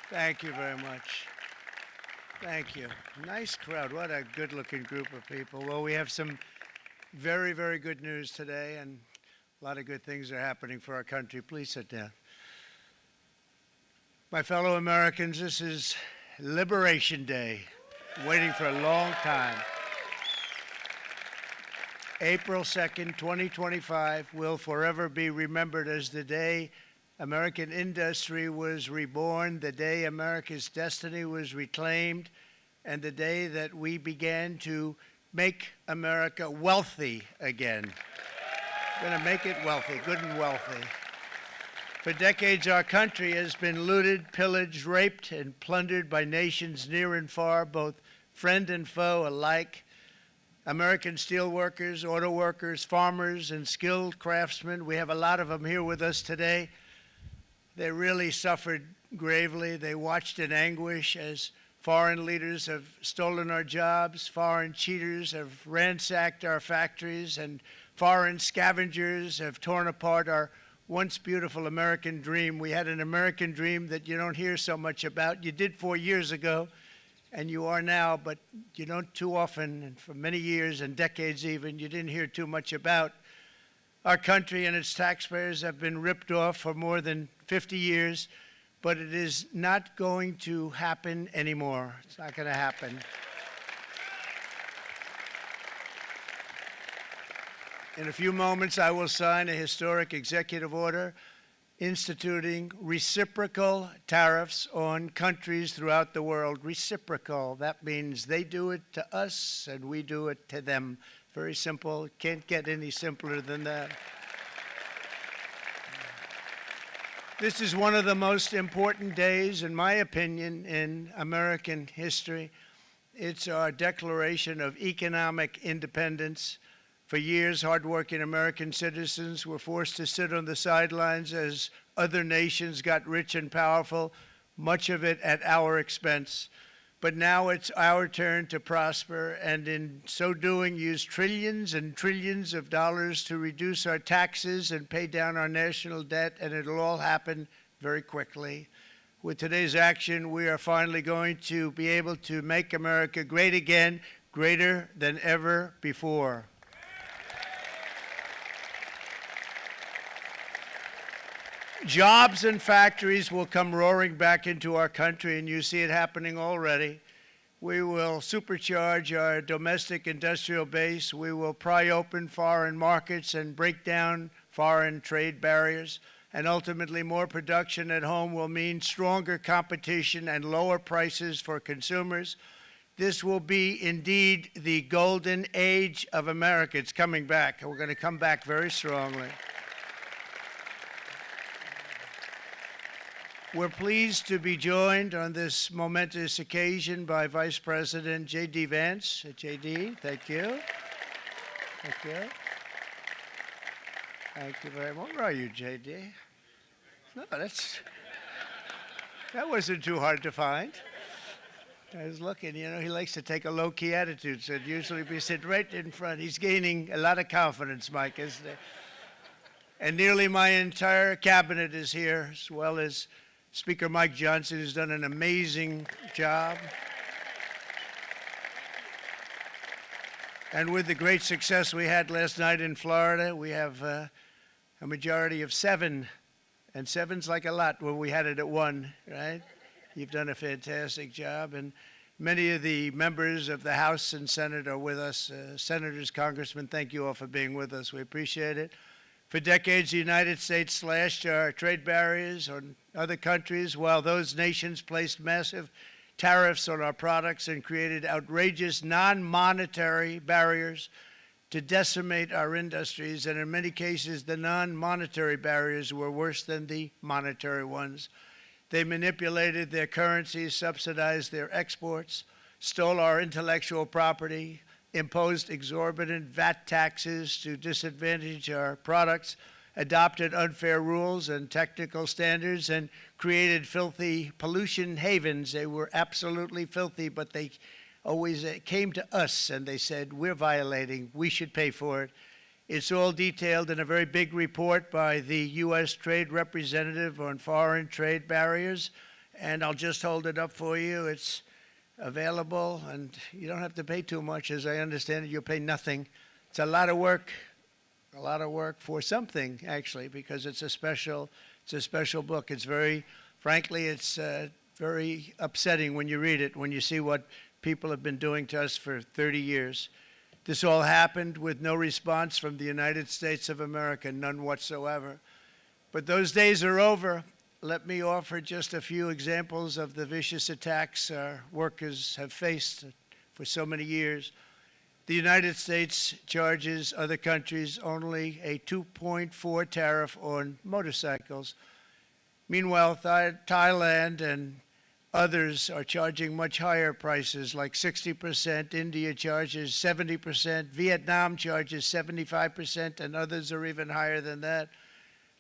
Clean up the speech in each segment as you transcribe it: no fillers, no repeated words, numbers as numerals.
Thank you very much. Thank you. Nice crowd. What a good-looking group of people. Well, we have some very, very good news today, and a lot of good things are happening for our country. Please sit down. My fellow Americans, this is Liberation Day, waiting for a long time. April 2nd, 2025 will forever be remembered as the day American industry was reborn, the day America's destiny was reclaimed, and the day that we began to make America wealthy again. We're going to make it wealthy, good and wealthy. For decades, our country has been looted, pillaged, raped, and plundered by nations near and far, both friend and foe alike. American steel workers, auto workers, farmers, and skilled craftsmen, we have a lot of them here with us today. They really suffered gravely. They watched in anguish as foreign leaders have stolen our jobs, foreign cheaters have ransacked our factories, and foreign scavengers have torn apart our once beautiful American dream. We had an American dream that you don't hear so much about. You did 4 years ago, and you are now, but you don't too often, and for many years and decades even, you didn't hear too much about. Our country and its taxpayers have been ripped off for more than 50 years, but it is not going to happen anymore. It's not going to happen. In a few moments, I will sign a historic executive order instituting reciprocal tariffs on countries throughout the world. Reciprocal, that means they do it to us and we do it to them. Very simple, can't get any simpler than that. This is one of the most important days, in my opinion, in American history. It's our declaration of economic independence. For years, hardworking American citizens were forced to sit on the sidelines as other nations got rich and powerful, much of it at our expense. But now it's our turn to prosper, and in so doing, use trillions and trillions of dollars to reduce our taxes and pay down our national debt, and it'll all happen very quickly. With today's action, we are finally going to be able to make America great again, greater than ever before. Jobs and factories will come roaring back into our country, and you see it happening already. We will supercharge our domestic industrial base. We will pry open foreign markets and break down foreign trade barriers. And ultimately, more production at home will mean stronger competition and lower prices for consumers. This will be indeed the golden age of America. It's coming back. We're going to come back very strongly. We're pleased to be joined on this momentous occasion by Vice President J.D. Vance. J.D., thank you. Thank you. Thank you very much. Where are you, J.D.? No, that wasn't too hard to find. I was looking, you know, he likes to take a low-key attitude, so it'd usually be sitting right in front. He's gaining a lot of confidence, Mike, isn't he? And nearly my entire cabinet is here, as well as Speaker Mike Johnson, who's done an amazing job. And with the great success we had last night in Florida, we have a majority of 7. And 7's like a lot when we had it at 1, right? You've done a fantastic job. And many of the members of the House and Senate are with us. Senators, congressmen, thank you all for being with us. We appreciate it. For decades, the United States slashed our trade barriers on other countries, while those nations placed massive tariffs on our products and created outrageous non-monetary barriers to decimate our industries. And in many cases, the non-monetary barriers were worse than the monetary ones. They manipulated their currencies, subsidized their exports, stole our intellectual property, imposed exorbitant VAT taxes to disadvantage our products, adopted unfair rules and technical standards, and created filthy pollution havens. They were absolutely filthy, but they always came to us and they said, we're violating, we should pay for it. It's all detailed in a very big report by the U.S. Trade Representative on Foreign Trade Barriers, and I'll just hold it up for you. It's available, and you don't have to pay too much. As I understand it, you'll pay nothing. It's a lot of work for something, actually, because it's a special book. It's very, frankly, it's very upsetting when you read it, when you see what people have been doing to us for 30 years. This all happened with no response from the United States of America, none whatsoever. But those days are over. Let me offer just a few examples of the vicious attacks our workers have faced for so many years. The United States charges other countries only a 2.4 tariff on motorcycles. Meanwhile, Thailand and others are charging much higher prices, like 60%. India charges 70%. Vietnam charges 75%, and others are even higher than that.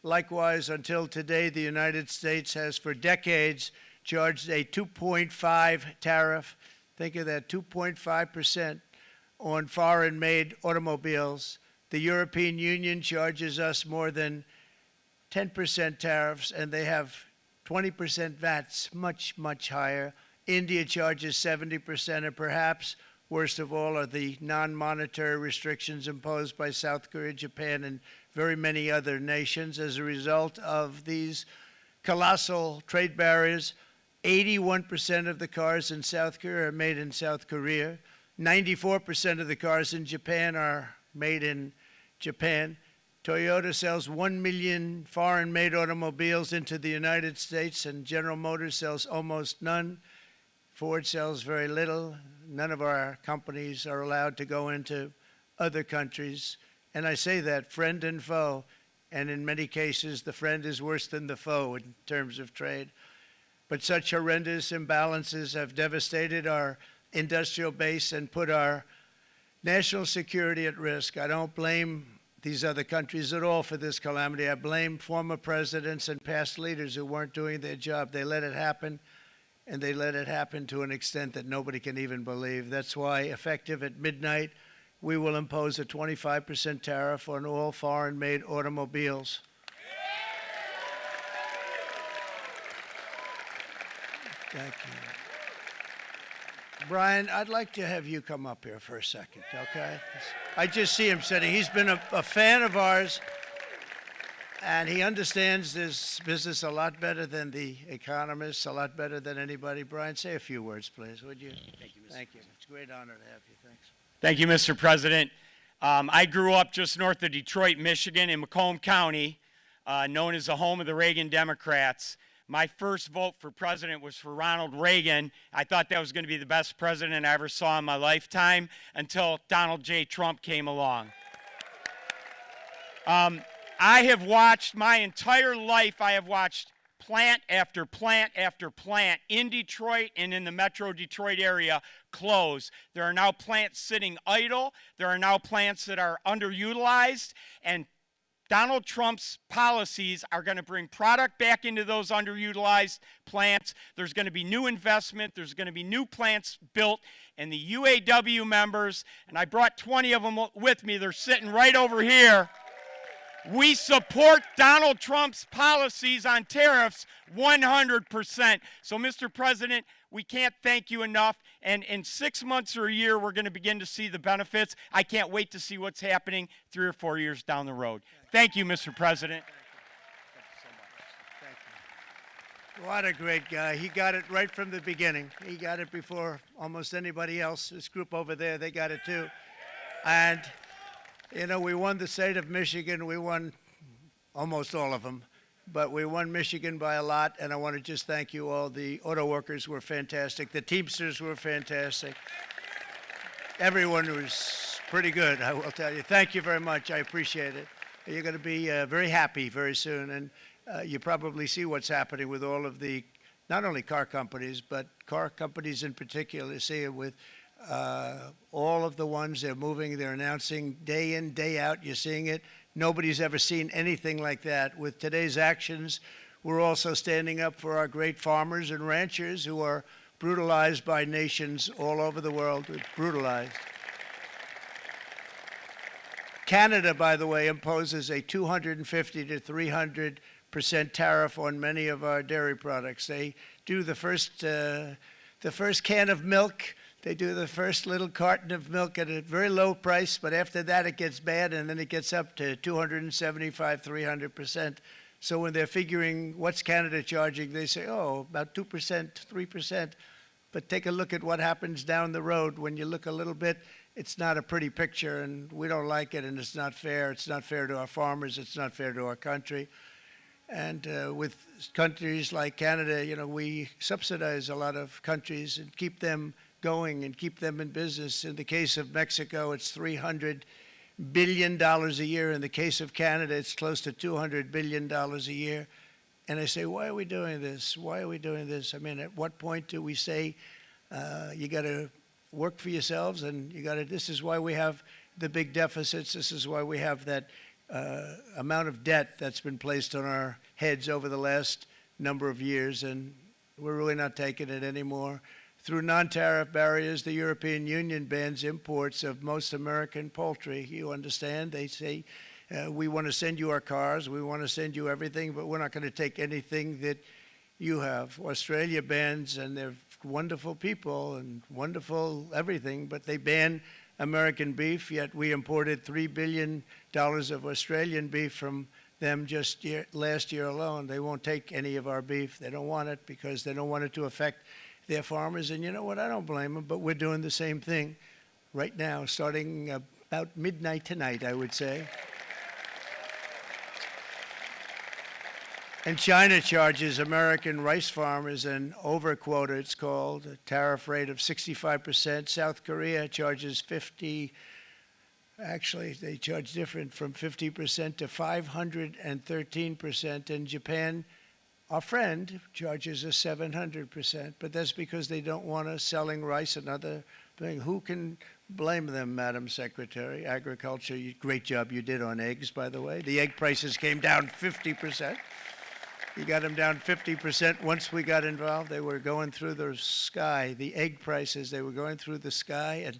Likewise, until today, the United States has for decades charged a 2.5 tariff. Think of that, 2.5% on foreign-made automobiles. The European Union charges us more than 10% tariffs, and they have 20% VATs, much, much higher. India charges 70%, and perhaps worst of all are the non-monetary restrictions imposed by South Korea, Japan, and very many other nations. As a result of these colossal trade barriers, 81% of the cars in South Korea are made in South Korea. 94% of the cars in Japan are made in Japan. Toyota sells 1 million foreign-made automobiles into the United States, and General Motors sells almost none. Ford sells very little. None of our companies are allowed to go into other countries. And I say that, friend and foe, and in many cases, the friend is worse than the foe in terms of trade. But such horrendous imbalances have devastated our industrial base and put our national security at risk. I don't blame these other countries at all for this calamity. I blame former presidents and past leaders who weren't doing their job. They let it happen, and they let it happen to an extent that nobody can even believe. That's why, effective at midnight, we will impose a 25% tariff on all foreign-made automobiles. Thank you. Brian, I'd like to have you come up here for a second, okay? I just see him sitting. He's been a fan of ours, and he understands this business a lot better than the economists, a lot better than anybody. Brian, say a few words, please, would you? Thank you, Mr. Thank you. President. It's a great honor to have you. Thanks. Thank you, Mr. President. I grew up just north of Detroit, Michigan, in Macomb County, known as the home of the Reagan Democrats. My first vote for president was for Ronald Reagan. I thought that was going to be the best president I ever saw in my lifetime until Donald J. Trump came along. I have watched my entire life, I have watched plant after plant after plant in Detroit and in the metro Detroit area close. There are now plants sitting idle. There are now plants that are underutilized, and Donald Trump's policies are going to bring product back into those underutilized plants. There's going to be new investment. There's going to be new plants built. And the UAW members, and I brought 20 of them with me, they're sitting right over here. We support Donald Trump's policies on tariffs 100%. So, Mr. President, we can't thank you enough. And in 6 months or a year, we're going to begin to see the benefits. I can't wait to see what's happening 3 or 4 years down the road. Thank you, Mr. President. Thank you so much. Thank you. What a great guy. He got it right from the beginning. He got it before almost anybody else. This group over there, they got it too. And you know, we won the state of Michigan. We won almost all of them, but we won Michigan by a lot, and I want to just thank you all. The auto workers were fantastic. The Teamsters were fantastic. Everyone was pretty good, I will tell you. Thank you very much. I appreciate it. You're going to be very happy very soon, and you probably see what's happening with all of the, not only car companies, but car companies in particular. You see it with all of the ones they're moving, they're announcing day in, day out. You're seeing it. Nobody's ever seen anything like that. With today's actions, we're also standing up for our great farmers and ranchers who are brutalized by nations all over the world. Brutalized. Canada, by the way, imposes a 250 to 300% tariff on many of our dairy products. They do the first can of milk. They do the first little carton of milk at a very low price, but after that it gets bad, and then it gets up to 275, 300%. So when they're figuring what's Canada charging, they say, oh, about 2%, 3%. But take a look at what happens down the road. When you look a little bit, it's not a pretty picture, and we don't like it, and it's not fair. It's not fair to our farmers. It's not fair to our country. And with countries like Canada, you know, we subsidize a lot of countries and keep them going and keep them in business. In the case of Mexico, it's $300 billion a year. In the case of Canada, it's close to $200 billion a year. And I say, why are we doing this? Why are we doing this? I mean, at what point do we say, you got to work for yourselves, and you got to, this is why we have the big deficits. This is why we have that amount of debt that's been placed on our heads over the last number of years, and we're really not taking it anymore. Through non-tariff barriers, the European Union bans imports of most American poultry. You understand? They say, we want to send you our cars, we want to send you everything, but we're not going to take anything that you have. Australia bans, and they're wonderful people and wonderful everything, but they ban American beef, yet we imported $3 billion of Australian beef from them just last year alone. They won't take any of our beef. They don't want it because they don't want it to affect their farmers. And you know what? I don't blame them, but we're doing the same thing right now, starting about midnight tonight, I would say. And China charges American rice farmers an overquota, it's called, a tariff rate of 65%. South Korea charges 50, actually they charge different, from 50% to 513%. And Japan, our friend, charges us 700%. But that's because they don't want us selling rice and other things. Who can blame them, Madam Secretary? Agriculture, great job you did on eggs, by the way. The egg prices came down 50%. You got them down 50% once we got involved. They were going through the sky. The egg prices, they were going through the sky, and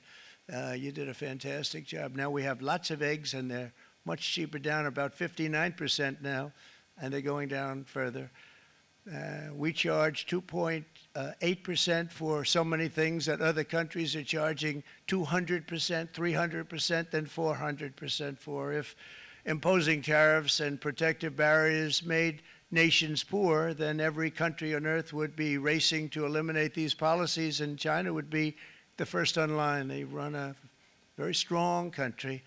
you did a fantastic job. Now we have lots of eggs, and they're much cheaper, down about 59% now, and they're going down further. We charge 2.8% for so many things that other countries are charging 200%, 300%, and 400% for. If imposing tariffs and protective barriers made nations poor, then every country on earth would be racing to eliminate these policies, and China would be the first on line. They run a very strong country,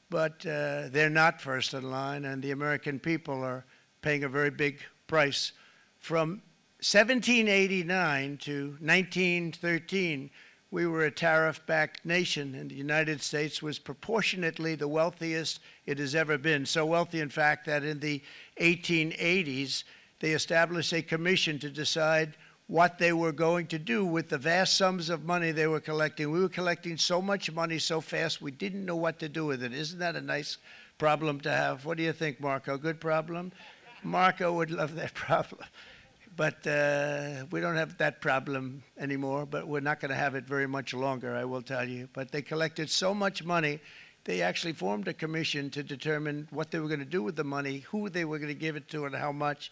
but they're not first in line, and the American people are paying a very big price. From 1789 to 1913, we were a tariff-backed nation, and the United States was proportionately the wealthiest it has ever been. So wealthy, in fact, that in the 1880s, they established a commission to decide what they were going to do with the vast sums of money they were collecting. We were collecting so much money so fast, we didn't know what to do with it. Isn't that a nice problem to have? What do you think, Marco? Good problem? Marco would love that problem. But we don't have that problem anymore, but we're not going to have it very much longer, I will tell you. But they collected so much money, they actually formed a commission to determine what they were going to do with the money, who they were going to give it to, and how much.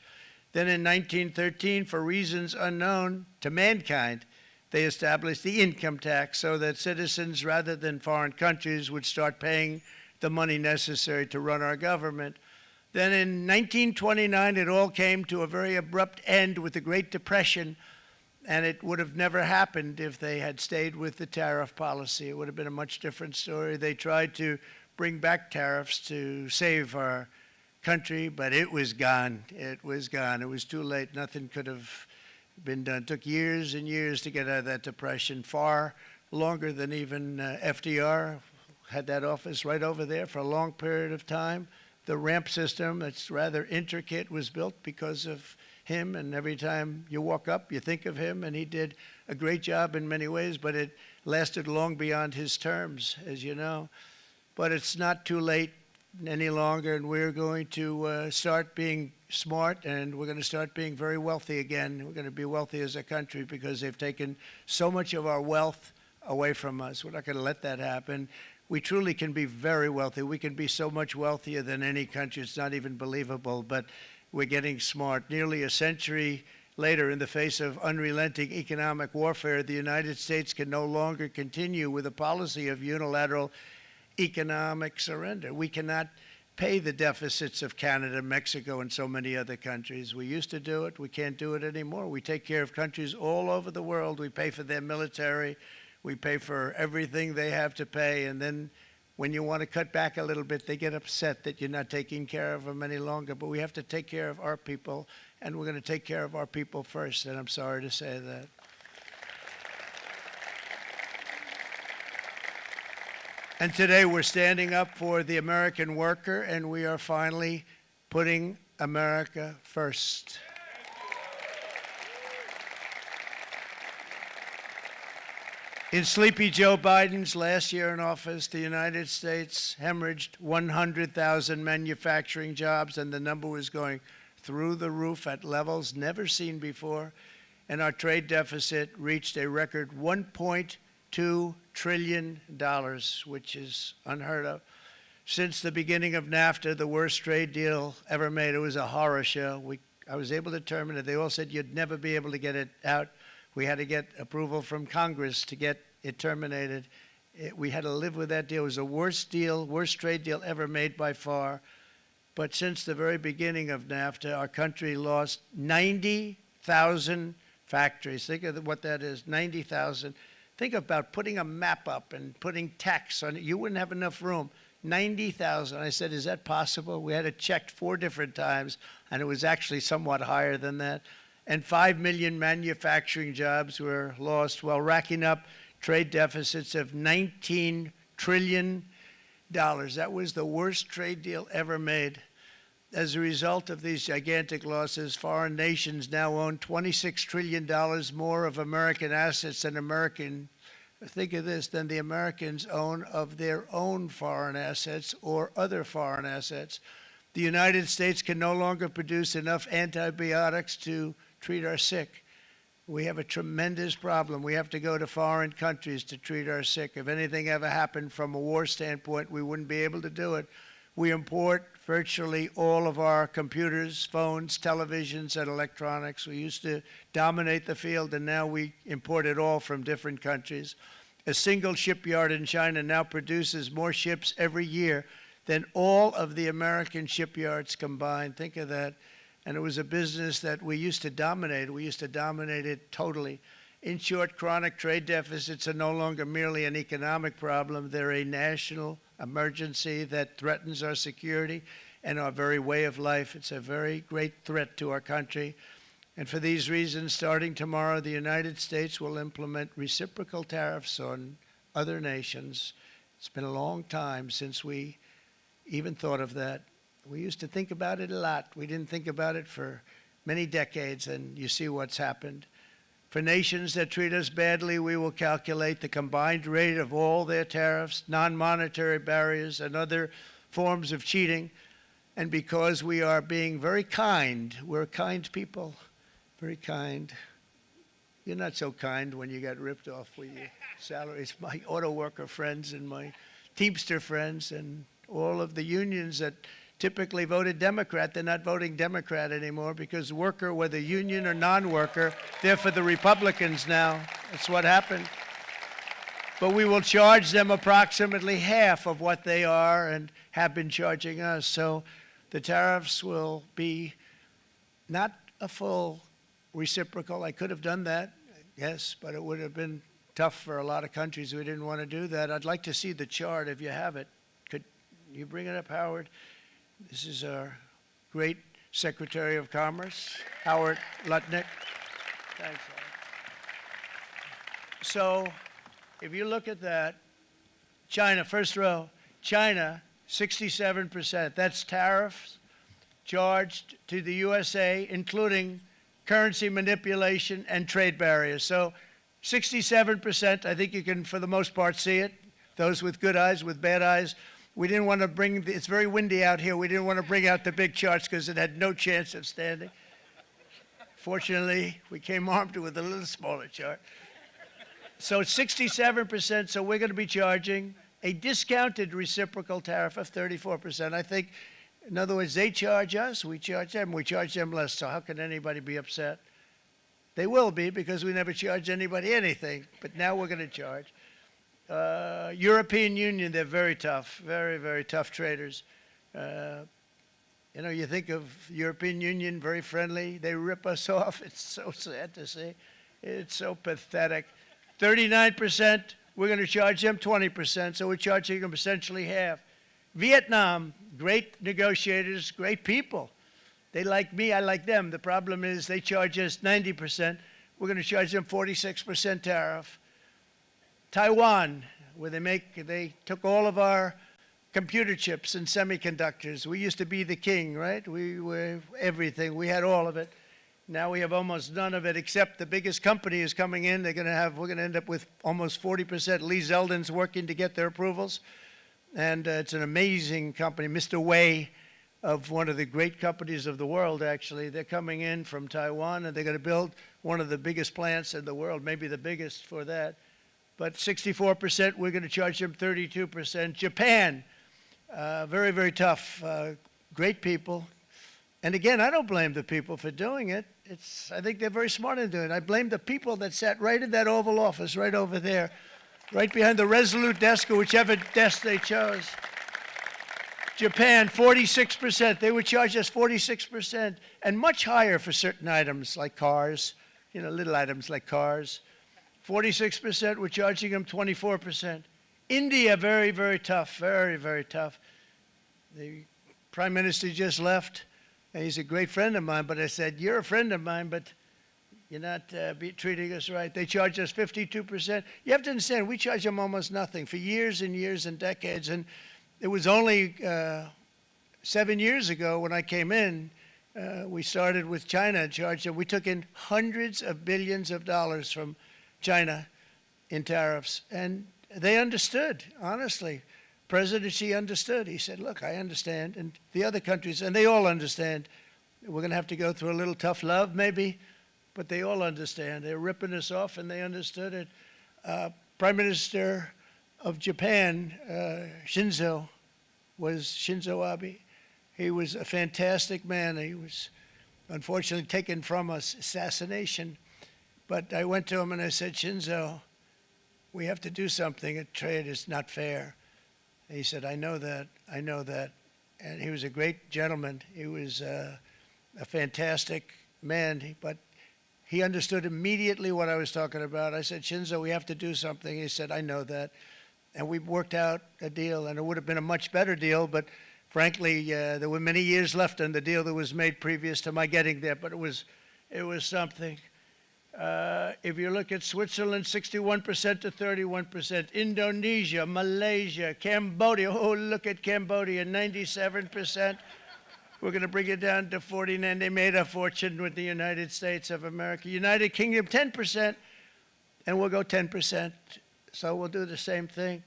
Then in 1913, for reasons unknown to mankind, they established the income tax so that citizens, rather than foreign countries, would start paying the money necessary to run our government. Then in 1929, it all came to a very abrupt end with the Great Depression, and it would have never happened if they had stayed with the tariff policy. It would have been a much different story. They tried to bring back tariffs to save our country, but it was gone. It was gone. It was too late. Nothing could have been done. It took years and years to get out of that depression, far longer than even FDR had that office right over there for a long period of time. The ramp system, that's rather intricate, was built because of him, and every time you walk up, you think of him, and he did a great job in many ways, but it lasted long beyond his terms, as you know. But it's not too late any longer, and we're going to start being smart, and we're going to start being very wealthy again. We're going to be wealthy as a country because they've taken so much of our wealth away from us. We're not going to let that happen. we truly can be very wealthy. We can be so much wealthier than any country. It's not even believable, but we're getting smart. Nearly a century later, in the face of unrelenting economic warfare, the United States can no longer continue with a policy of unilateral economic surrender. We cannot pay the deficits of Canada, Mexico, and so many other countries. We used to do it. We can't do it anymore. We take care of countries all over the world. We pay for their military. We pay for everything they have to pay. And then when you want to cut back a little bit, they get upset that you're not taking care of them any longer. But we have to take care of our people, and we're going to take care of our people first. And I'm sorry to say that. And today we're standing up for the American worker, and we are finally putting America first. In sleepy Joe Biden's last year in office, the United States hemorrhaged 100,000 manufacturing jobs, and the number was going through the roof at levels never seen before. And our trade deficit reached a record $1.2 trillion, which is unheard of. Since the beginning of NAFTA, the worst trade deal ever made, it was a horror show. I was able to terminate it. They all said you'd never be able to get it out. We had to get approval from Congress to get it terminated. We had to live with that deal. It was the worst trade deal ever made by far. But since the very beginning of NAFTA, our country lost 90,000 factories. Think of what that is, 90,000. Think about putting a map up and putting text on it. You wouldn't have enough room. 90,000. I said, is that possible? We had it checked 4 different times, and it was actually somewhat higher than that. And 5 million manufacturing jobs were lost while racking up trade deficits of $19 trillion. That was the worst trade deal ever made. As a result of these gigantic losses, foreign nations now own $26 trillion more of American assets than think of this, than the Americans own of their own foreign assets or other foreign assets. The United States can no longer produce enough antibiotics to treat our sick. We have a tremendous problem. We have to go to foreign countries to treat our sick. If anything ever happened from a war standpoint, we wouldn't be able to do it. We import virtually all of our computers, phones, televisions, and electronics. We used to dominate the field, and now we import it all from different countries. A single shipyard in China now produces more ships every year than all of the American shipyards combined. Think of that. And it was a business that we used to dominate. We used to dominate it totally. In short, chronic trade deficits are no longer merely an economic problem. They're a national emergency that threatens our security and our very way of life. It's a very great threat to our country. And for these reasons, starting tomorrow, the United States will implement reciprocal tariffs on other nations. It's been a long time since we even thought of that. We used to think about it a lot. We didn't think about it for many decades, and you see what's happened. For nations that treat us badly, we will calculate the combined rate of all their tariffs, non-monetary barriers, and other forms of cheating. And because we are being very kind, we're kind people, very kind. You're not so kind when you got ripped off with your salaries. My auto worker friends and my Teamster friends and all of the unions that typically voted Democrat, they're not voting Democrat anymore because worker, whether union or non-worker, they're for the Republicans now. That's what happened. But we will charge them approximately half of what they are and have been charging us. So the tariffs will be not a full reciprocal. I could have done that, yes, but it would have been tough for a lot of countries who didn't want to do that. I'd like to see the chart if you have it. Could you bring it up, Howard? This is our great Secretary of Commerce, Howard Lutnick. Thanks, Howard. So if you look at that, China, first row, China, 67%. That's tariffs charged to the USA, including currency manipulation and trade barriers. So 67%, I think you can, for the most part, see it. Those with good eyes, with bad eyes. We didn't want to bring, it's very windy out here. We didn't want to bring out the big charts because it had no chance of standing. Fortunately, we came armed with a little smaller chart. So it's 67%, so we're going to be charging a discounted reciprocal tariff of 34%. I think, in other words, they charge us, we charge them less. So how can anybody be upset? They will be, because we never charge anybody anything, but now we're going to charge. European Union, they're very tough, very, very tough traders. You know, you think of European Union, very friendly. They rip us off. It's so sad to see. It's so pathetic. 39%, we're going to charge them 20%, so we're charging them essentially half. Vietnam, great negotiators, great people. They like me, I like them. The problem is they charge us 90%. We're going to charge them 46% tariff. Taiwan, where they took all of our computer chips and semiconductors. We used to be the king, right? We were everything. We had all of it. Now we have almost none of it, except the biggest company is coming in. We're going to end up with almost 40%. Lee Zeldin's working to get their approvals. And it's an amazing company. Mr. Wei, of one of the great companies of the world, actually. They're coming in from Taiwan, and they're going to build one of the biggest plants in the world, maybe the biggest for that. But 64%, we're going to charge them 32%. Japan, very, very tough, great people. And again, I don't blame the people for doing it. I think they're very smart in doing it. I blame the people that sat right in that Oval Office, right over there, right behind the Resolute desk or whichever desk they chose. Japan, 46%. They would charge us 46%, and much higher for certain items like cars, you know, little items like cars. 46%, we're charging them 24%. India, very, very tough, very, very tough. The Prime Minister just left, and he's a great friend of mine, but I said, you're a friend of mine, but you're not treating us right. They charge us 52%. You have to understand, we charge them almost nothing for years and years and decades, and it was only 7 years ago when I came in, we started with China and charged them. We took in hundreds of billions of dollars from China in tariffs, and they understood, honestly. President Xi understood. He said, look, I understand, and the other countries, and they all understand. We're going to have to go through a little tough love, maybe, but they all understand. They're ripping us off, and they understood it. Prime Minister of Japan, Shinzo Abe. He was a fantastic man. He was unfortunately taken from us, assassination. But I went to him and I said, Shinzo, we have to do something. A trade is not fair. And he said, I know that, I know that. And he was a great gentleman. He was a fantastic man, but he understood immediately what I was talking about. I said, Shinzo, we have to do something. He said, I know that. And we worked out a deal, and it would have been a much better deal, but frankly, there were many years left on the deal that was made previous to my getting there, but it was something. If you look at Switzerland, 61% to 31%. Indonesia, Malaysia, Cambodia. Oh, look at Cambodia, 97%. We're going to bring it down to 49. They made a fortune with the United States of America. United Kingdom, 10%, and we'll go 10%. So we'll do the same thing.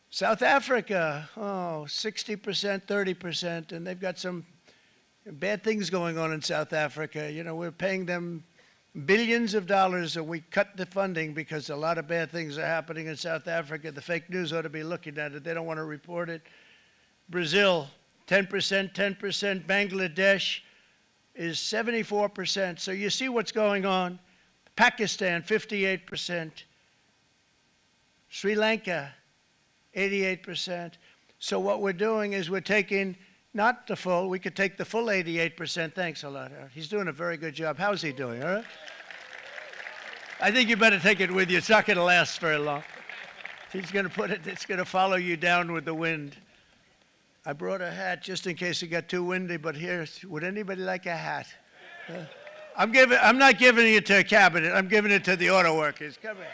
South Africa, 60%, 30%, and they've got some bad things going on in South Africa. You know, we're paying them billions of dollars, and we cut the funding because a lot of bad things are happening in South Africa. The fake news ought to be looking at it. They don't want to report it. Brazil, 10%, 10%. Bangladesh is 74%. So you see what's going on. Pakistan, 58%. Sri Lanka, 88%. So what we're doing is we're taking not the full, we could take the full 88%. Thanks a lot, Harold. He's doing a very good job. How's he doing, all right? I think you better take it with you. It's not going to last very long. He's going to put it, it's going to follow you down with the wind. I brought a hat just in case it got too windy, but here, would anybody like a hat? I'm not giving it to a cabinet. I'm giving it to the auto workers. Come here.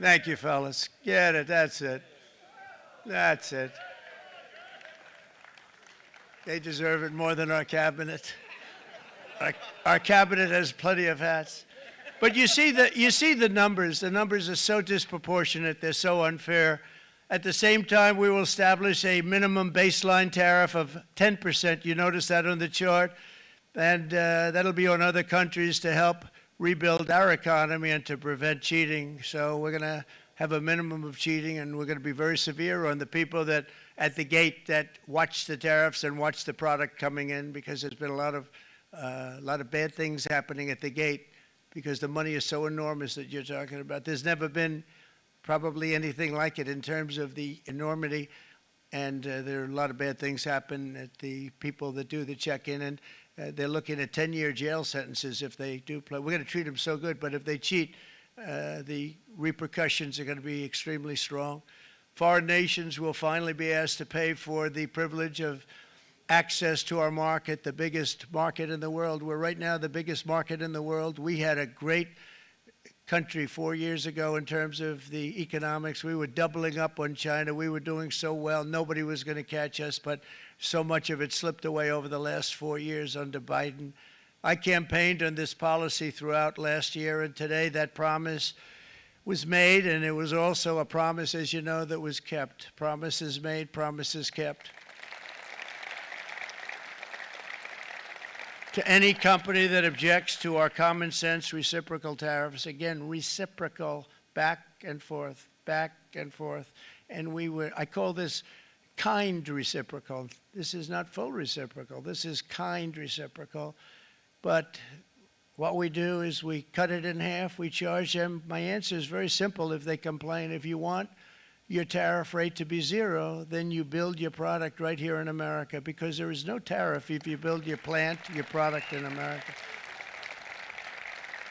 Thank you, fellas. Get it. That's it. That's it. They deserve it more than our cabinet. Our cabinet has plenty of hats. But you see the numbers. The numbers are so disproportionate. They're so unfair. At the same time, we will establish a minimum baseline tariff of 10%. You notice that on the chart. And that'll be on other countries to help rebuild our economy and to prevent cheating. So we're going to have a minimum of cheating, and we're going to be very severe on the people that at the gate that watch the tariffs and watch the product coming in, because there's been a lot of bad things happening at the gate because the money is so enormous that you're talking about. There's never been probably anything like it in terms of the enormity, and there are a lot of bad things happen at the people that do the check-in, and they're looking at 10-year jail sentences if they do play. We're going to treat them so good, but if they cheat, the repercussions are going to be extremely strong. Foreign nations will finally be asked to pay for the privilege of access to our market, the biggest market in the world. We're right now the biggest market in the world. We had a great country 4 years ago in terms of the economics. We were doubling up on China. We were doing so well. Nobody was going to catch us, but so much of it slipped away over the last 4 years under Biden. I campaigned on this policy throughout last year, and today that promise was made, and it was also a promise, as you know, that was kept. Promises made, promises kept. To any company that objects to our common sense reciprocal tariffs, again, reciprocal, back and forth, back and forth. And I call this kind reciprocal. This is not full reciprocal. This is kind reciprocal. But what we do is we cut it in half. We charge them. My answer is very simple if they complain. If you want your tariff rate to be zero, then you build your product right here in America, because there is no tariff if you build your plant, your product in America.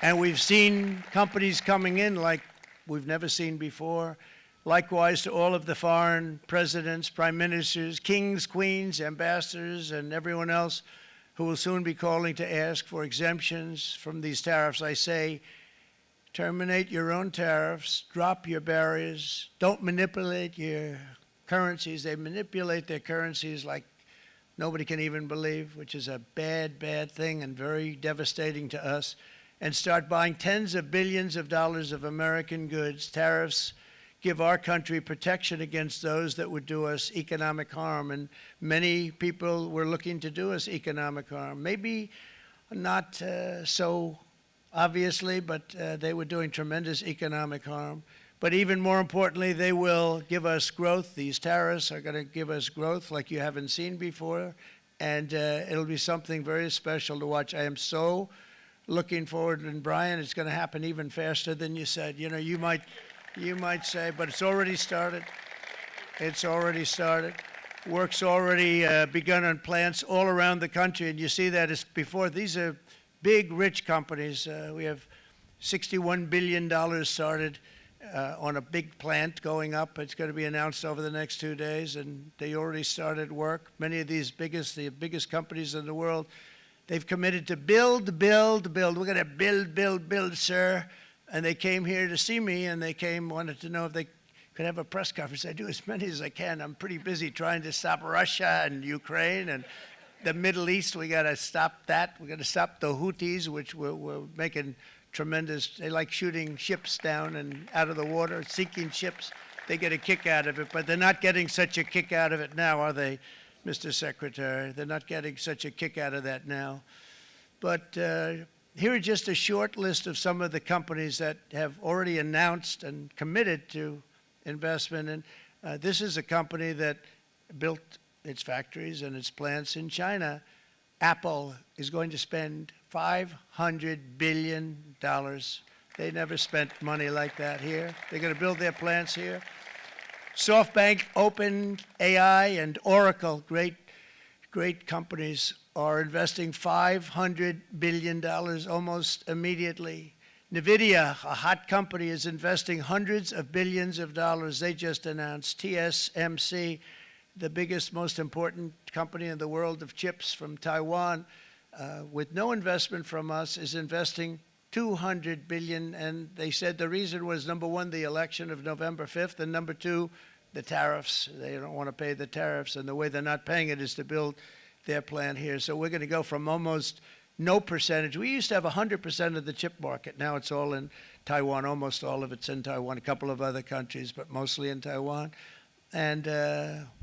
And we've seen companies coming in like we've never seen before. Likewise to all of the foreign presidents, prime ministers, kings, queens, ambassadors, and everyone else who will soon be calling to ask for exemptions from these tariffs. I say, terminate your own tariffs, drop your barriers, don't manipulate your currencies. They manipulate their currencies like nobody can even believe, which is a bad, bad thing and very devastating to us. And start buying tens of billions of dollars of American goods. Tariffs give our country protection against those that would do us economic harm. And many people were looking to do us economic harm. Maybe not so obviously, but they were doing tremendous economic harm. But even more importantly, they will give us growth. These tariffs are going to give us growth like you haven't seen before. And it'll be something very special to watch. I am so looking forward. And Brian, it's going to happen even faster than you said. You know, you might say, but it's already started. It's already started. Work's already begun on plants all around the country. And you see that as before. These are big, rich companies. We have $61 billion started on a big plant going up. It's going to be announced over the next 2 days, and they already started work. Many of these the biggest companies in the world, they've committed to build, build, build. We're going to build, build, build, sir. And they came here to see me, and they wanted to know if they could have a press conference. I do as many as I can. I'm pretty busy trying to stop Russia and Ukraine and the Middle East. We got to stop that. We got to stop the Houthis, which we're making tremendous. They like shooting ships down and out of the water, sinking ships. They get a kick out of it, but they're not getting such a kick out of it now, are they, Mr. Secretary? They're not getting such a kick out of that now. But here are just a short list of some of the companies that have already announced and committed to investment. And this is a company that built its factories and its plants in China. Apple is going to spend $500 billion. They never spent money like that here. They're going to build their plants here. SoftBank, OpenAI, and Oracle, great companies, are investing $500 billion almost immediately. NVIDIA, a hot company, is investing hundreds of billions of dollars. They just announced. TSMC, the biggest, most important company in the world of chips from Taiwan, with no investment from us, is investing $200 billion. And they said the reason was, number one, the election of November 5th, and number two, the tariffs. They don't want to pay the tariffs, and the way they're not paying it is to build their plant here. So we're going to go from almost no percentage. We used to have 100% of the chip market. Now it's all in Taiwan. Almost all of it's in Taiwan. A couple of other countries, but mostly in Taiwan. And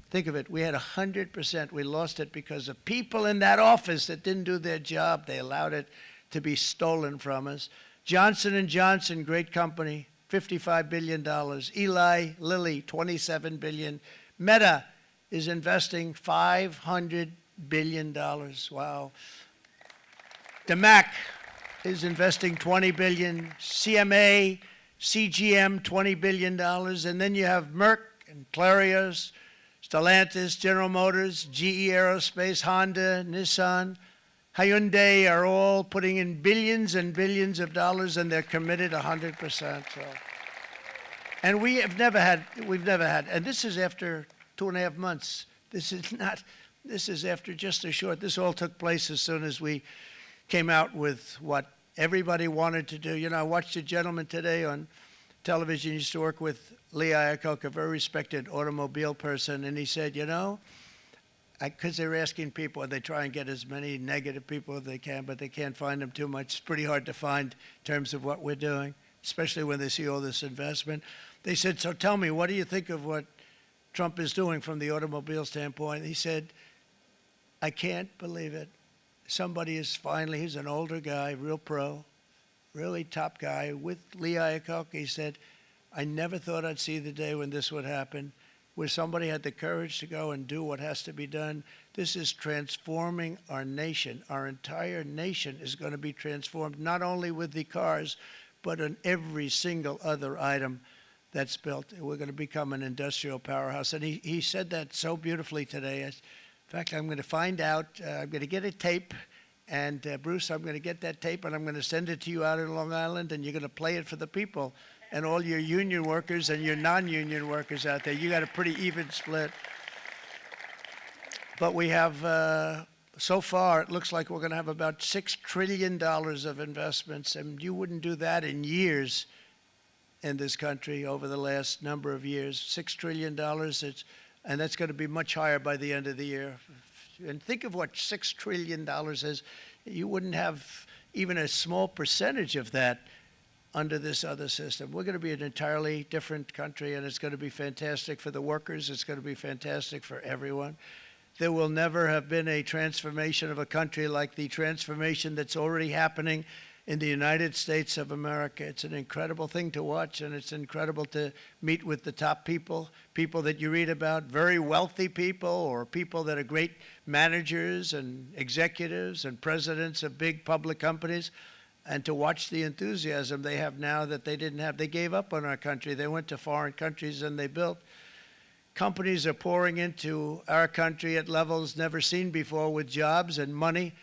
think of it. We had 100%. We lost it because of people in that office that didn't do their job. They allowed it to be stolen from us. Johnson & Johnson, great company, $55 billion. Eli Lilly, $27 billion. Meta is investing $500 billion. Wow. DeMac is investing $20 billion. CMA, CGM, $20 billion. And then you have Merck and Clarios, Stellantis, General Motors, GE Aerospace, Honda, Nissan, Hyundai are all putting in billions and billions of dollars, and they're committed 100%. So. And we've never had, and this is after 2.5 months. This is after just a short, this all took place as soon as we came out with what everybody wanted to do. You know, I watched a gentleman today on television, he used to work with Lee Iacocca, a very respected automobile person, and he said, you know, because they're asking people, and they try and get as many negative people as they can, but they can't find them too much. It's pretty hard to find in terms of what we're doing, especially when they see all this investment. They said, so tell me, what do you think of what Trump is doing from the automobile standpoint? He said, I can't believe it. Somebody is finally, he's an older guy, real pro, really top guy, with Lee Iacocca. He said, I never thought I'd see the day when this would happen, where somebody had the courage to go and do what has to be done. This is transforming our nation. Our entire nation is going to be transformed, not only with the cars, but on every single other item that's built. We're going to become an industrial powerhouse. And he said that so beautifully today. In fact, I'm going to find out, I'm going to get a tape, and Bruce, I'm going to get that tape, and I'm going to send it to you out in Long Island, and you're going to play it for the people. And all your union workers and your non-union workers out there, you got a pretty even split. But we have, so far, it looks like we're going to have about $6 trillion of investments, and you wouldn't do that in years in this country over the last number of years. $6 trillion, and that's going to be much higher by the end of the year. And think of what $6 trillion is. You wouldn't have even a small percentage of that under this other system. We're going to be an entirely different country, and it's going to be fantastic for the workers. It's going to be fantastic for everyone. There will never have been a transformation of a country like the transformation that's already happening in the United States of America. It's an incredible thing to watch, and it's incredible to meet with the top people, people that you read about, very wealthy people, or people that are great managers and executives and presidents of big public companies. And to watch the enthusiasm they have now that they didn't have. They gave up on our country. They went to foreign countries and they built. Companies are pouring into our country at levels never seen before, with jobs and money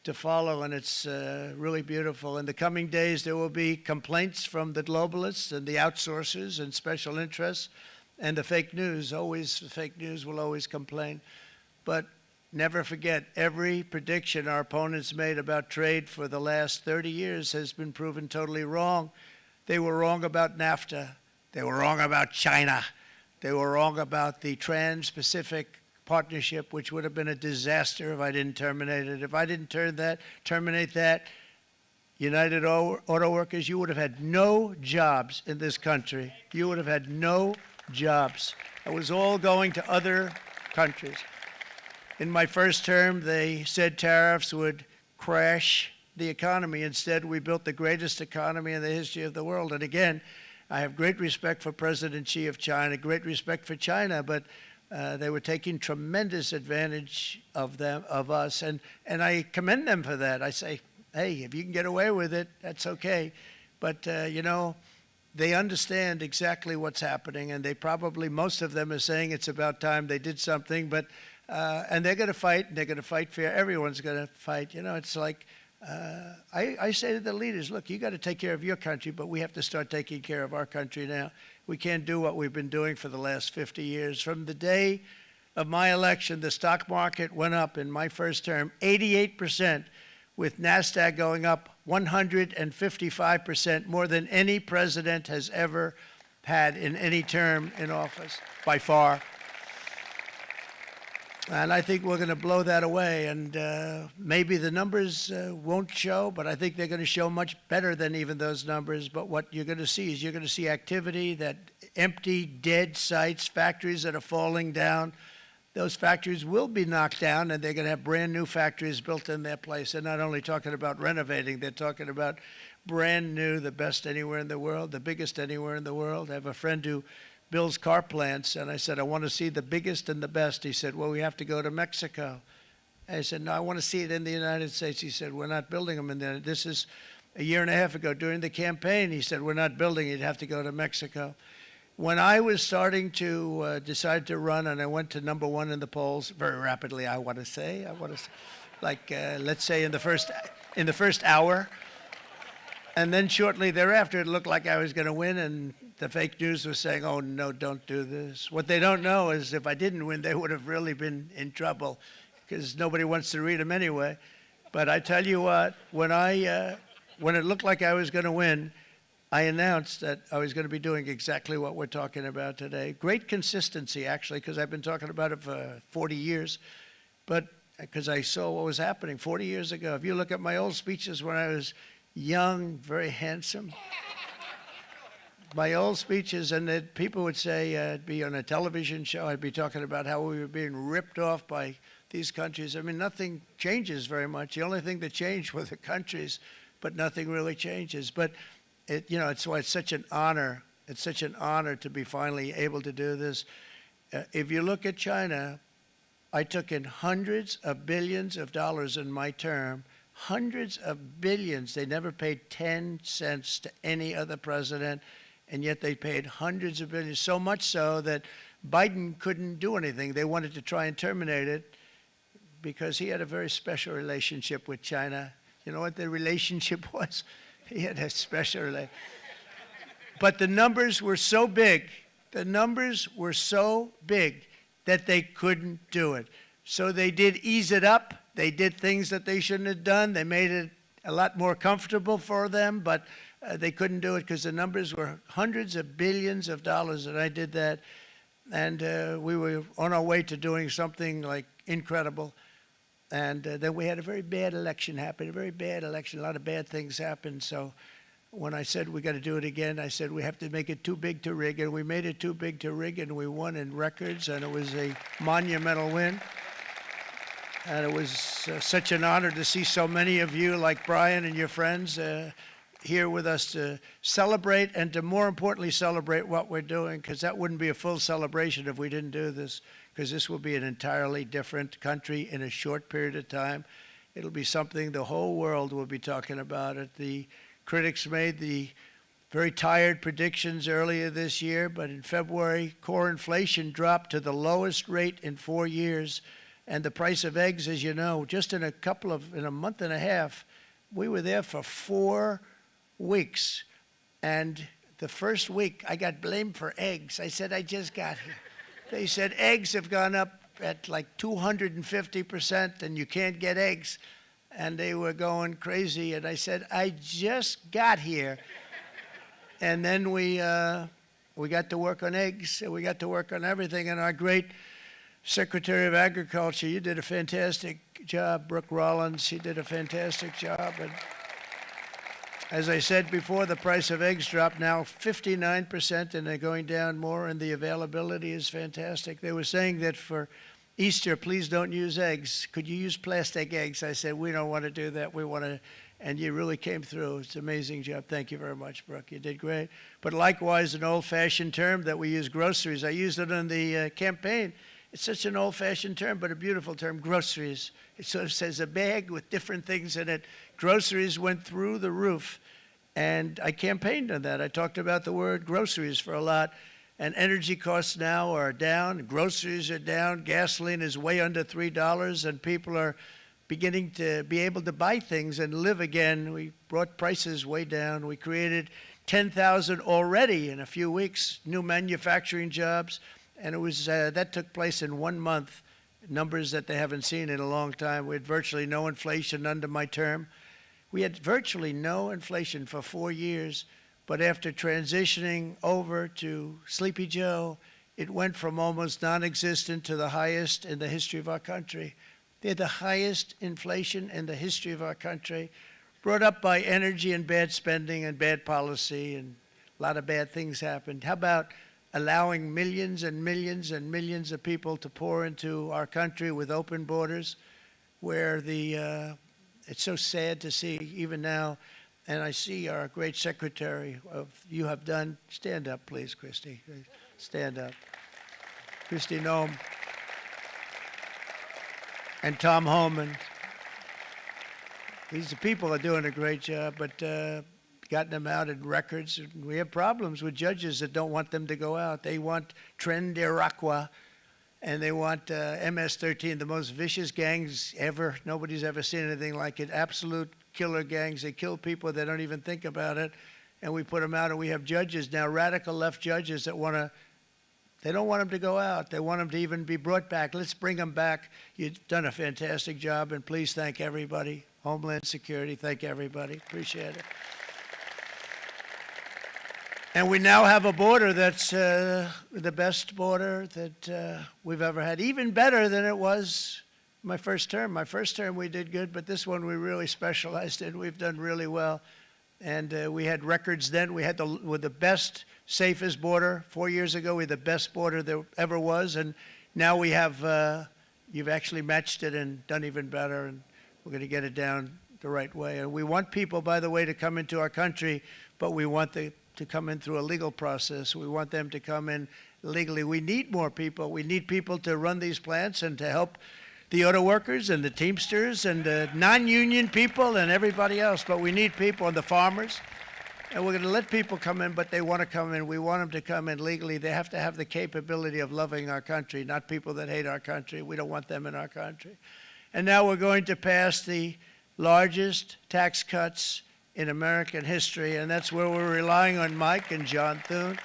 to follow, and it's really beautiful. In the coming days, there will be complaints from the globalists and the outsourcers and special interests and the fake news. Always, the fake news will always complain. But never forget, every prediction our opponents made about trade for the last 30 years has been proven totally wrong. They were wrong about NAFTA. They were wrong about China. They were wrong about the Trans-Pacific Partnership, which would have been a disaster if I didn't terminate it. If I didn't terminate that, United Auto Workers, you would have had no jobs in this country. You would have had no jobs. It was all going to other countries. In my first term, they said tariffs would crash the economy. Instead, we built the greatest economy in the history of the world. And again, I have great respect for President Xi of China, great respect for China, but they were taking tremendous advantage of us, and I commend them for that. I say, hey, if you can get away with it, that's okay. But, you know, they understand exactly what's happening, and they probably, most of them are saying it's about time they did something, but and they're going to fight, and they're going to fight fair. Everyone's going to fight. You know, it's like, I say to the leaders, look, you got to take care of your country, but we have to start taking care of our country now. We can't do what we've been doing for the last 50 years. From the day of my election, the stock market went up in my first term 88%, with NASDAQ going up 155%, more than any president has ever had in any term in office, by far. And I think we're going to blow that away. And maybe the numbers won't show, but I think they're going to show much better than even those numbers. But what you're going to see is you're going to see activity, that empty, dead sites, factories that are falling down. Those factories will be knocked down, and they're going to have brand new factories built in their place. They're not only talking about renovating, they're talking about brand new, the best anywhere in the world, the biggest anywhere in the world. I have a friend who builds car plants, and I said, I want to see the biggest and the best. He said, well, we have to go to Mexico. I said, no, I want to see it in the United States. He said, we're not building them in there. This is a year and a half ago during the campaign. He said, we're not building it. You'd have to go to Mexico. When I was starting to decide to run, and I went to number one in the polls very rapidly, I want to say, like let's say in the first hour, and then shortly thereafter, it looked like I was going to win, and the fake news was saying, "Oh no, don't do this." What they don't know is if I didn't win, they would have really been in trouble, because nobody wants to read them anyway. But I tell you what, when it looked like I was going to win, I announced that I was going to be doing exactly what we're talking about today. Great consistency, actually, because I've been talking about it for 40 years, but because I saw what was happening 40 years ago. If you look at my old speeches when I was young, very handsome, my old speeches, and that people would say, I'd be on a television show, I'd be talking about how we were being ripped off by these countries. I mean, nothing changes very much. The only thing that changed were the countries, but nothing really changes. But it's why it's such an honor. It's such an honor to be finally able to do this. If you look at China, I took in hundreds of billions of dollars in my term, hundreds of billions. They never paid 10 cents to any other president, and yet they paid hundreds of billions, so much so that Biden couldn't do anything. They wanted to try and terminate it because he had a very special relationship with China. You know what the relationship was? He had a special relationship. But the numbers were so big, that they couldn't do it. So they did ease it up. They did things that they shouldn't have done. They made it a lot more comfortable for them, but they couldn't do it because the numbers were hundreds of billions of dollars, and I did that. And we were on our way to doing something like incredible. And then we had a very bad election happen, a very bad election. A lot of bad things happened. So when I said we got to do it again, I said we have to make it too big to rig. And we made it too big to rig, and we won in records, and it was a monumental win. And it was such an honor to see so many of you, like Brian and your friends, here with us to celebrate, and to more importantly celebrate what we're doing, because that wouldn't be a full celebration if we didn't do this, because this will be an entirely different country in a short period of time. It'll be something the whole world will be talking about it. The critics made the very tired predictions earlier this year, but in February, core inflation dropped to the lowest rate in 4 years. And the price of eggs, as you know, just in a month and a half, we were there for 4 weeks. And the first week, I got blamed for eggs. I said, I just got here. They said eggs have gone up at like 250%, and you can't get eggs. And they were going crazy. And I said, I just got here. And then we got to work on eggs, and we got to work on everything. And our great Secretary of Agriculture, you did a fantastic job. Brooke Rollins, she did a fantastic job. And as I said before, the price of eggs dropped now 59%, and they're going down more, and the availability is fantastic. They were saying that for Easter, please don't use eggs. Could you use plastic eggs? I said, we don't want to do that. We want to, and you really came through. It's an amazing job. Thank you very much, Brooke. You did great. But likewise, an old-fashioned term that we use, groceries. I used it in the campaign. It's such an old-fashioned term, but a beautiful term, groceries. It sort of says a bag with different things in it. Groceries went through the roof, and I campaigned on that. I talked about the word groceries for a lot, and energy costs now are down. Groceries are down. Gasoline is way under $3, and people are beginning to be able to buy things and live again. We brought prices way down. We created 10,000 already in a few weeks, new manufacturing jobs. And it was that took place in 1 month, numbers that they haven't seen in a long time. We had virtually no inflation under my term. We had virtually no inflation for 4 years, but after transitioning over to Sleepy Joe, it went from almost non-existent to the highest in the history of our country. They had the highest inflation in the history of our country, brought up by energy and bad spending and bad policy, and a lot of bad things happened. How about allowing millions and millions and millions of people to pour into our country with open borders, where it's so sad to see even now, And I see our great secretary you have done. Stand up, please, Christy. Stand up. Christy Nome. And Tom Holman. These people are doing a great job, but gotten them out in records. We have problems with judges that don't want them to go out. They want Tren de Aragua, and they want MS-13, the most vicious gangs ever. Nobody's ever seen anything like it. Absolute killer gangs. They kill people. They don't even think about it. And we put them out, and we have judges now, radical left judges that want to, they don't want them to go out. They want them to even be brought back. Let's bring them back. You've done a fantastic job, and please thank everybody. Homeland Security, thank everybody. Appreciate it. And we now have a border that's the best border that we've ever had, even better than it was my first term. My first term we did good, but this one we really specialized in. We've done really well. And we had records then. We had the best, safest border. 4 years ago, we had the best border there ever was. And now we have, you've actually matched it and done even better. And we're going to get it down the right way. And we want people, by the way, to come into our country, but we want to come in through a legal process. We want them to come in legally. We need more people. We need people to run these plants and to help the auto workers and the Teamsters and the non-union people and everybody else. But we need people and the farmers. And we're going to let people come in, but they want to come in. We want them to come in legally. They have to have the capability of loving our country, not people that hate our country. We don't want them in our country. And now we're going to pass the largest tax cuts in American history, and that's where we're relying on Mike and John Thune.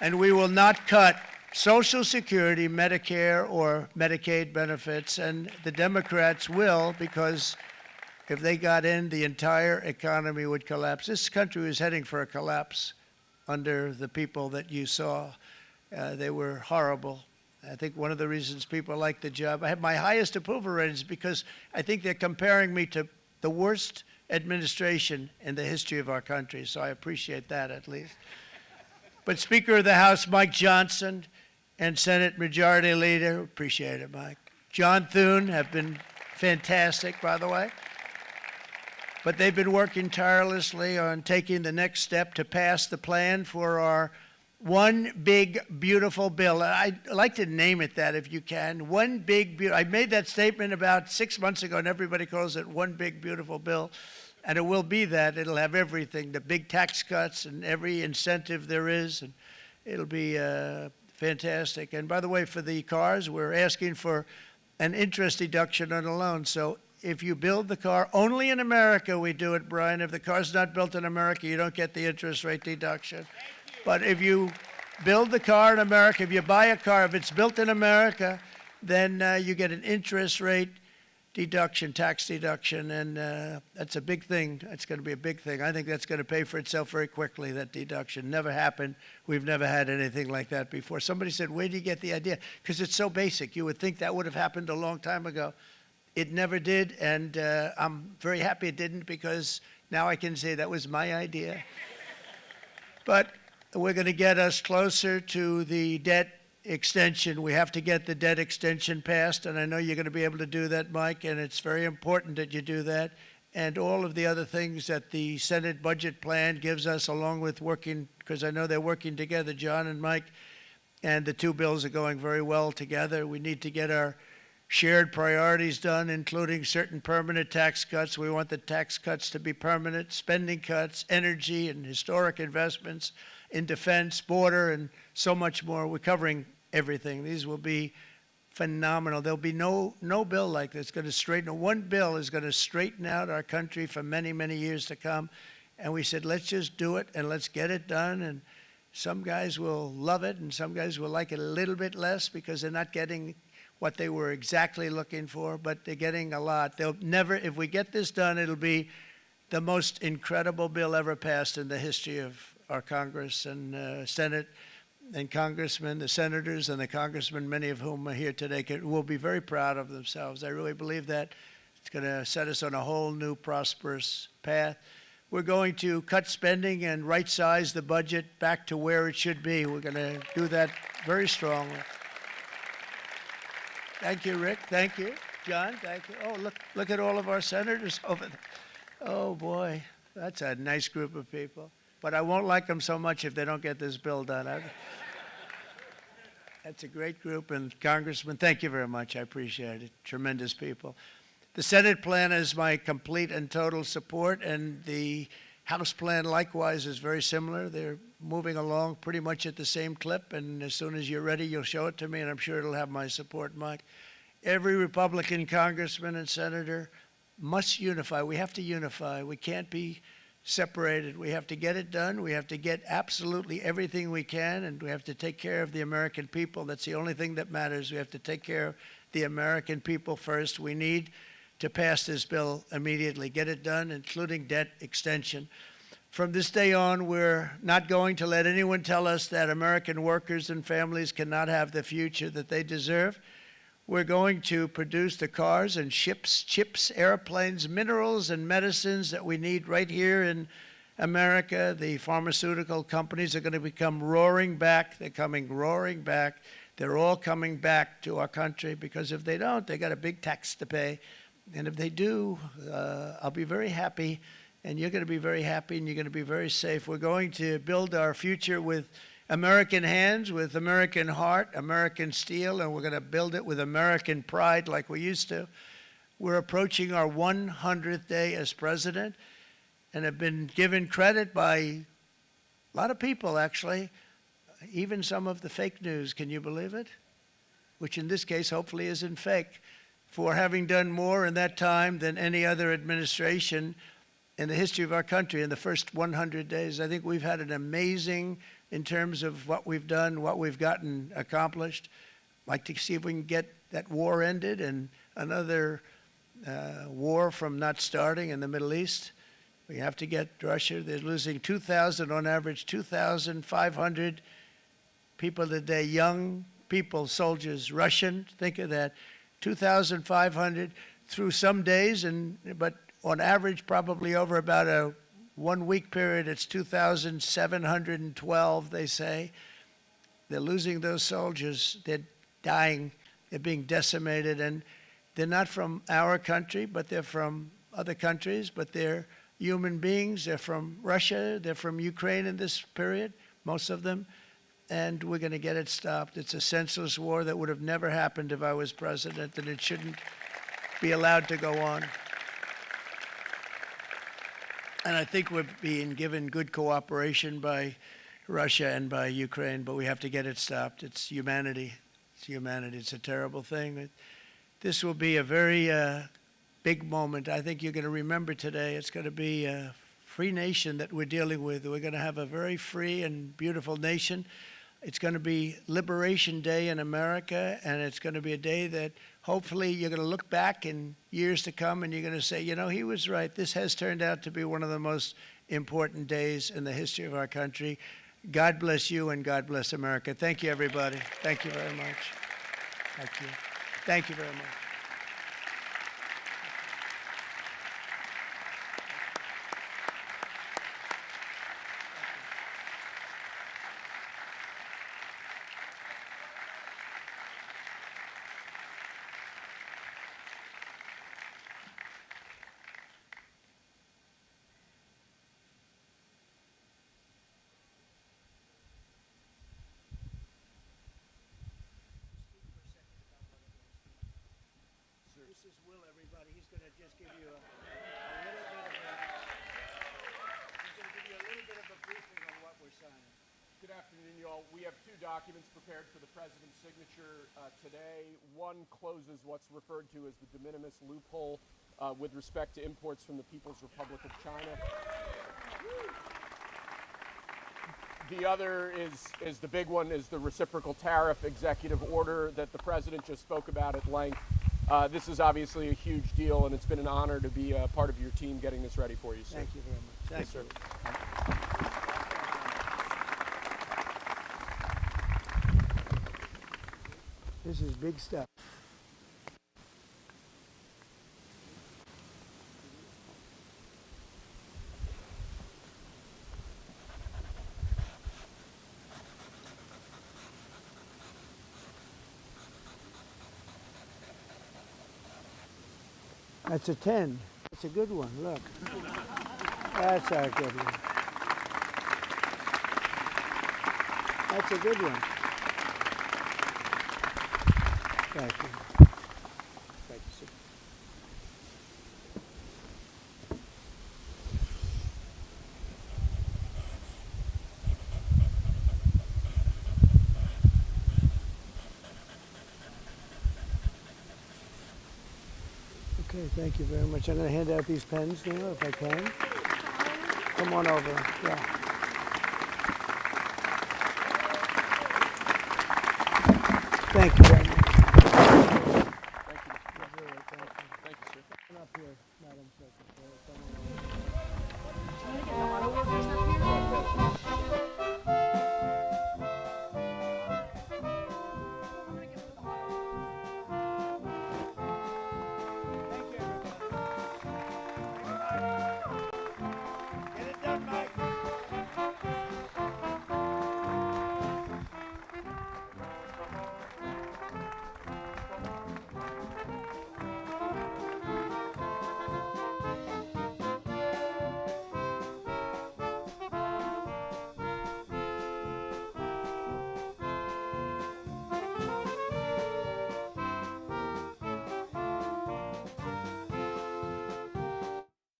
And we will not cut Social Security, Medicare, or Medicaid benefits, and the Democrats will, because if they got in, the entire economy would collapse. This country was heading for a collapse under the people that you saw. They were horrible. I think one of the reasons people like the job, I have my highest approval ratings because I think they're comparing me to the worst administration in the history of our country, so I appreciate that at least. But Speaker of the House Mike Johnson and Senate Majority Leader, appreciate it, Mike, John Thune have been fantastic, by the way. But they've been working tirelessly on taking the next step to pass the plan for our one big, beautiful bill. I'd like to name it that if you can. One big, I made that statement about 6 months ago, and everybody calls it one big, beautiful bill. And it will be that. It'll have everything, the big tax cuts and every incentive there is. And it'll be fantastic. And by the way, for the cars, we're asking for an interest deduction on a loan. So if you build the car, only in America we do it, Brian. If the car's not built in America, you don't get the interest rate deduction. But if you build the car in America, if you buy a car, if it's built in America, then you get an interest rate deduction, tax deduction, and that's a big thing. That's going to be a big thing. I think that's going to pay for itself very quickly, that deduction. Never happened. We've never had anything like that before. Somebody said, where do you get the idea? Because it's so basic. You would think that would have happened a long time ago. It never did, and I'm very happy it didn't because now I can say that was my idea. But we're going to get us closer to the debt extension. We have to get the debt extension passed, and I know you're going to be able to do that, Mike, and it's very important that you do that. And all of the other things that the Senate budget plan gives us, along with working, because I know they're working together, John and Mike, and the two bills are going very well together. We need to get our shared priorities done, including certain permanent tax cuts. We want the tax cuts to be permanent, spending cuts, energy and historic investments in defense, border, and so much more. We're covering everything. These will be phenomenal. There'll be no bill like this going to straighten. One bill is going to straighten out our country for many, many years to come. And we said, let's just do it and let's get it done. And some guys will love it and some guys will like it a little bit less because they're not getting what they were exactly looking for, but they're getting a lot. They'll never, if we get this done, it'll be the most incredible bill ever passed in the history of our Congress and Senate and congressmen, the senators and the congressmen, many of whom are here today, will be very proud of themselves. I really believe that. It's going to set us on a whole new prosperous path. We're going to cut spending and right-size the budget back to where it should be. We're going to do that very strongly. Thank you, Rick. Thank you. John, thank you. Oh, look at all of our senators over there. Oh, boy. That's a nice group of people. But I won't like them so much if they don't get this bill done. That's a great group, and Congressman, thank you very much. I appreciate it. Tremendous people. The Senate plan has my complete and total support, and the House plan likewise is very similar. They're moving along pretty much at the same clip, and as soon as you're ready, you'll show it to me, and I'm sure it'll have my support, Mike. Every Republican congressman and senator must unify. We have to unify. We can't be separated. We have to get it done. We have to get absolutely everything we can, and we have to take care of the American people. That's the only thing that matters. We have to take care of the American people first. We need to pass this bill immediately, get it done, including debt extension. From this day on, we're not going to let anyone tell us that American workers and families cannot have the future that they deserve. We're going to produce the cars and ships, chips, airplanes, minerals, and medicines that we need right here in America. The pharmaceutical companies are going to become roaring back. They're coming roaring back. They're all coming back to our country because if they don't, they got a big tax to pay. And if they do, I'll be very happy, and you're going to be very happy, and you're going to be very safe. We're going to build our future with American hands, with American heart, American steel, and we're going to build it with American pride like we used to. We're approaching our 100th day as president and have been given credit by a lot of people, actually, even some of the fake news. Can you believe it? Which in this case hopefully isn't fake, for having done more in that time than any other administration in the history of our country in the first 100 days. I think we've had an amazing in terms of what we've done, what we've gotten accomplished. I'd like to see if we can get that war ended and another war from not starting in the Middle East. We have to get Russia. They're losing 2,000 on average, 2,500 people a day, young people, soldiers, Russian. Think of that, 2,500 through some days, but on average, probably over about a 1 week period, it's 2,712, they say. They're losing those soldiers. They're dying. They're being decimated. And they're not from our country, but they're from other countries. But they're human beings. They're from Russia. They're from Ukraine in this period, most of them. And we're going to get it stopped. It's a senseless war that would have never happened if I was president, and it shouldn't be allowed to go on. And I think we're being given good cooperation by Russia and by Ukraine, but we have to get it stopped. It's humanity. It's humanity. It's a terrible thing. This will be a very big moment. I think you're going to remember today. It's going to be a free nation that we're dealing with. We're going to have a very free and beautiful nation. It's going to be Liberation Day in America, and it's going to be a day that hopefully you're going to look back in years to come and you're going to say, you know, he was right. This has turned out to be one of the most important days in the history of our country. God bless you and God bless America. Thank you, everybody. Thank you very much. Thank you. Thank you very much. This is Will, everybody. He's going to just give you a little bit of a briefing on what we're signing. Good afternoon, you all. We have two documents prepared for the president's signature today. One closes what's referred to as the de minimis loophole with respect to imports from the People's Republic of China. The other is the big one, is the reciprocal tariff executive order that the president just spoke about at length. This is obviously a huge deal, and it's been an honor to be a part of your team getting this ready for you, sir. Thank you very much. Thank Yes, you. sir. This is big stuff. That's a 10. That's a good one. Look. That's a good one. That's a good one. Thank you. Thank you, sir. Okay, thank you very much. I'm going to hand out these pens now, if I can. Come on over. Yeah. Thank you very much.